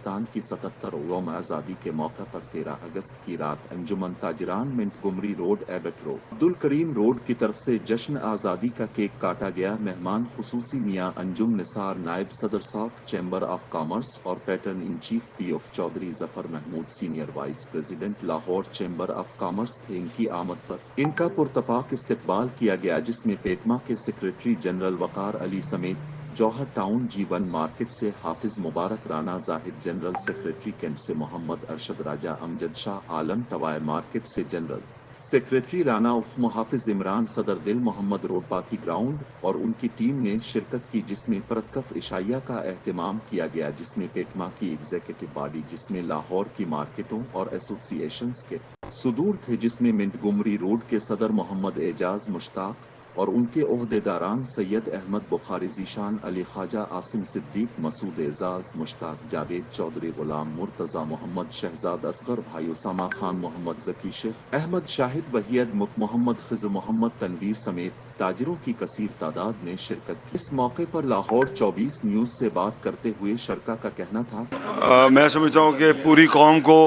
پاکستان کی 77 یوم آزادی کے موقع پر 13 اگست کی رات انجمن تاجران Montgomery road Abbott road Abdulkarim road کی طرف سے جشن آزادی کا کیک کاٹا گیا۔ مہمان خصوصی میاں انجم نثار، نائب صدر ساؤتھ چیمبر آف کامرس اور پیٹرن ان چیف پی آف Chaudhry Zafar Mahmood, senior vice president Lahore chamber of commerce تھے۔ ان کی آمد پر ان کا پرتپاک استقبال کیا گیا، جس میں پیٹما کے سیکریٹری جنرل وقار علی سمیت جوہر ٹاؤن G1 مارکیٹ سے حافظ مبارک رانا، زاہد جنرل سیکریٹری کینٹ سے محمد ارشد راجہ، امجد شاہ عالم ٹوائر مارکیٹ سے جنرل سیکریٹری رانا اف محافظ عمران، صدر دل محمد روڈ پاتھی گراؤنڈ اور ان کی ٹیم نے شرکت کی، جس میں پرتکف عشائیہ کا اہتمام کیا گیا، جس میں پیٹما کی ایگزیکٹو باڈی، جس میں لاہور کی مارکیٹوں اور ایسوسی ایشنز کے صدور تھے، جس میں منٹگمری روڈ کے صدر محمد اعجاز مشتاق اور ان کے عہدیداران سید احمد بخاری، ذیشان علی، خواجہ عاصم صدیق، مسعود اعزاز، مشتاق جاوید چودھری، غلام مرتضی، محمد شہزاد اصغر بھائی، اسامہ خان، محمد ذکی شیخ احمد، شاہد وحید، محمد خضر، محمد تنویر سمیت تاجروں کی کثیر تعداد نے شرکت کی۔ اس موقع پر لاہور 24 نیوز سے بات کرتے ہوئے شرکا کا کہنا تھا میں سمجھتا ہوں کہ پوری قوم کو،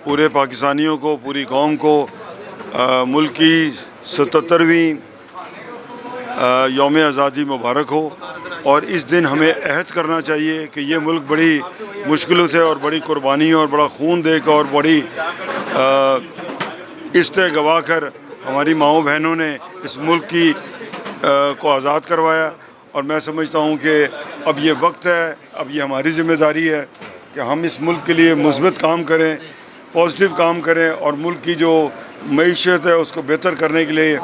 پورے پاکستانیوں کو، پوری قوم کو ملک کی 77ویں یوم آزادی مبارک ہو، اور اس دن ہمیں عہد کرنا چاہیے کہ یہ ملک بڑی مشکلوں سے اور بڑی قربانیوں اور بڑا خون دے کر اور بڑی عزتیں گوا کر ہماری ماؤں بہنوں نے اس ملک کو آزاد کروایا۔ اور میں سمجھتا ہوں کہ اب یہ وقت ہے، اب یہ ہماری ذمہ داری ہے کہ ہم اس ملک کے لیے مثبت کام کریں، پازیٹیو کام کریں، اور ملک کی جو معیشت ہے اس کو بہتر کرنے کے لیے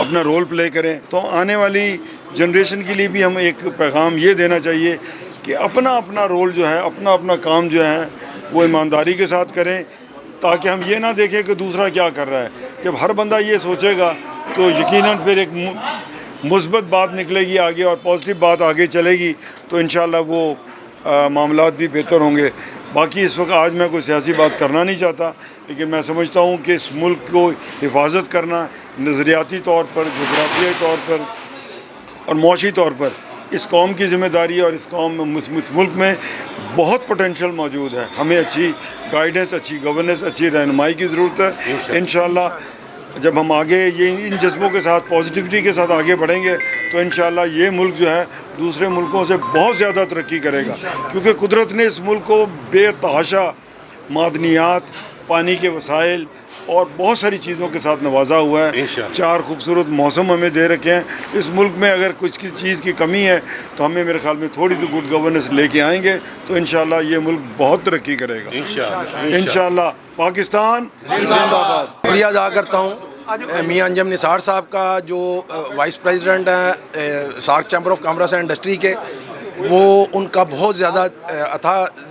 اپنا رول پلے کریں۔ تو آنے والی جنریشن کے لیے بھی ہم ایک پیغام یہ دینا چاہیے کہ اپنا اپنا رول جو ہے، اپنا اپنا کام جو ہے وہ ایمانداری کے ساتھ کریں، تاکہ ہم یہ نہ دیکھیں کہ دوسرا کیا کر رہا ہے۔ جب ہر بندہ یہ سوچے گا تو یقیناً پھر ایک مثبت بات نکلے گی آگے، اور پازیٹیو بات آگے چلے گی، تو انشاءاللہ وہ معاملات بھی بہتر ہوں گے۔ باقی اس وقت آج میں کوئی سیاسی بات کرنا نہیں چاہتا، لیکن میں سمجھتا ہوں کہ اس ملک کو حفاظت کرنا نظریاتی طور پر، جغرافیائی طور پر اور معاشی طور پر اس قوم کی ذمہ داری ہے، اور اس ملک میں بہت پوٹینشیل موجود ہے۔ ہمیں اچھی گائیڈنس، اچھی گورننس، اچھی رہنمائی کی ضرورت ہے۔ انشاءاللہ جب ہم آگے ان جذبوں کے ساتھ، پازیٹیوٹی کے ساتھ آگے بڑھیں گے، تو انشاءاللہ یہ ملک جو ہے دوسرے ملکوں سے بہت زیادہ ترقی کرے گا، کیونکہ قدرت نے اس ملک کو بے تحاشا معدنیات، پانی کے وسائل اور بہت ساری چیزوں کے ساتھ نوازا ہوا ہے۔ 4 خوبصورت موسم ہمیں دے رکھے ہیں۔ اس ملک میں اگر کچھ چیز کی کمی ہے تو ہمیں، میرے خیال میں، تھوڑی سی گڈ گورننس لے کے آئیں گے تو انشاءاللہ یہ ملک بہت ترقی کرے گا۔ انشاءاللہ پاکستان زندہ باد۔ شکریہ ادا کرتا ہوں میاں انجم نثار صاحب کا، جو وائس پریزیڈنٹ ہیں south chamber of commerce and industry کے۔ وہ ان کا بہت زیادہ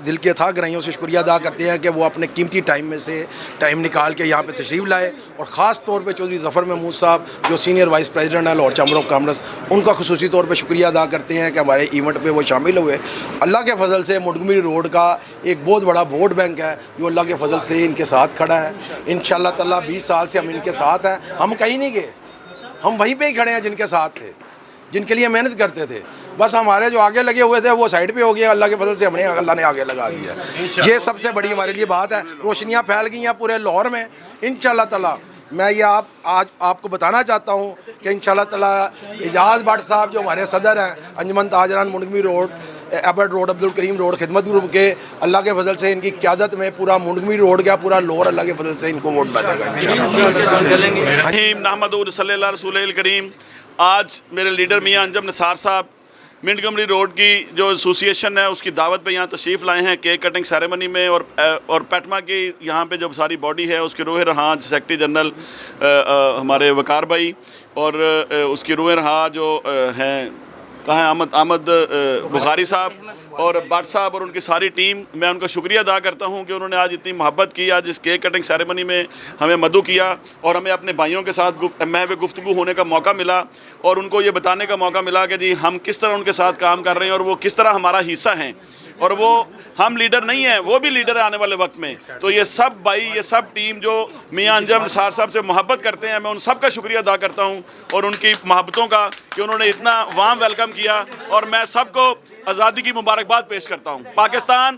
دل کے اتھاہ گہرائیوں سے شکریہ ادا کرتے ہیں کہ وہ اپنے قیمتی ٹائم میں سے ٹائم نکال کے یہاں پہ تشریف لائے، اور خاص طور پہ چودھری ظفر محمود صاحب جو سینئر وائس پریزیڈنٹ ہیں لاہور چیمبر آف کامرس، ان کا خصوصی طور پہ شکریہ ادا کرتے ہیں کہ ہمارے ایونٹ پہ وہ شامل ہوئے۔ اللہ کے فضل سے منٹگمری روڈ کا ایک بہت بڑا ووٹ بینک ہے جو اللہ کے فضل سے ان کے ساتھ کھڑا ہے۔ انشاءاللہ تعالیٰ 20 سال سے ہم ان کے ساتھ ہیں، ہم کہیں نہیں گئے، ہم وہیں پہ ہی کھڑے ہیں جن کے ساتھ تھے، جن کے لیے محنت کرتے تھے۔ بس ہمارے جو آگے لگے ہوئے تھے وہ سائڈ پہ ہو گئے، اللہ کے فضل سے اللہ نے آگے لگا دیا۔ یہ سب سے بڑی ہمارے لیے بات ہے۔ روشنیاں پھیل گئی ہیں پورے لاہور میں انشاءاللہ تعالیٰ۔ میں یہ آج آپ کو بتانا چاہتا ہوں کہ انشاءاللہ تعالیٰ اعجاز بٹ صاحب جو ہمارے صدر ہیں انجمن تاجران Montgomery road Abbott road Abdulkarim road خدمت گروپ کے، اللہ کے فضل سے ان کی قیادت میں پورا منٹگمری روڈ کا پورا لاہور اللہ کے فضل سے ان کو ووٹ ملے گا انشاءاللہ۔ نحمد صلی اللہ رسول الکریم۔ آج میرے لیڈر میاں انجم نثار صاحب منٹگمری روڈ کی جو ایسوسیشن ہے اس کی دعوت پہ یہاں تشریف لائے ہیں کیک کٹنگ سیریمنی میں، اور پیٹما کی یہاں پہ جو ساری باڈی ہے اس کی روح رہا سیکرٹری جنرل ہمارے وقار بھائی، اور اس کی روح رہا جو ہیں کہاں احمد بخاری صاحب اور بٹ صاحب اور ان کی ساری ٹیم، میں ان کا شکریہ ادا کرتا ہوں کہ انہوں نے آج اتنی محبت کی، آج اس کیک کٹنگ سیریمنی میں ہمیں مدعو کیا، اور ہمیں اپنے بھائیوں کے ساتھ محو گفتگو ہونے کا موقع ملا، اور ان کو یہ بتانے کا موقع ملا کہ جی ہم کس طرح ان کے ساتھ کام کر رہے ہیں اور وہ کس طرح ہمارا حصہ ہیں، اور وہ ہم لیڈر نہیں ہیں، وہ بھی لیڈر ہیں آنے والے وقت میں۔ تو یہ سب بھائی، یہ سب ٹیم جو میاں انجم نثار صاحب سے محبت کرتے ہیں، میں ان سب کا شکریہ ادا کرتا ہوں، اور ان کی محبتوں کا کہ انہوں نے اتنا وارم ویلکم کیا، اور میں سب کو آزادی کی مبارکباد پیش کرتا ہوں۔ پاکستان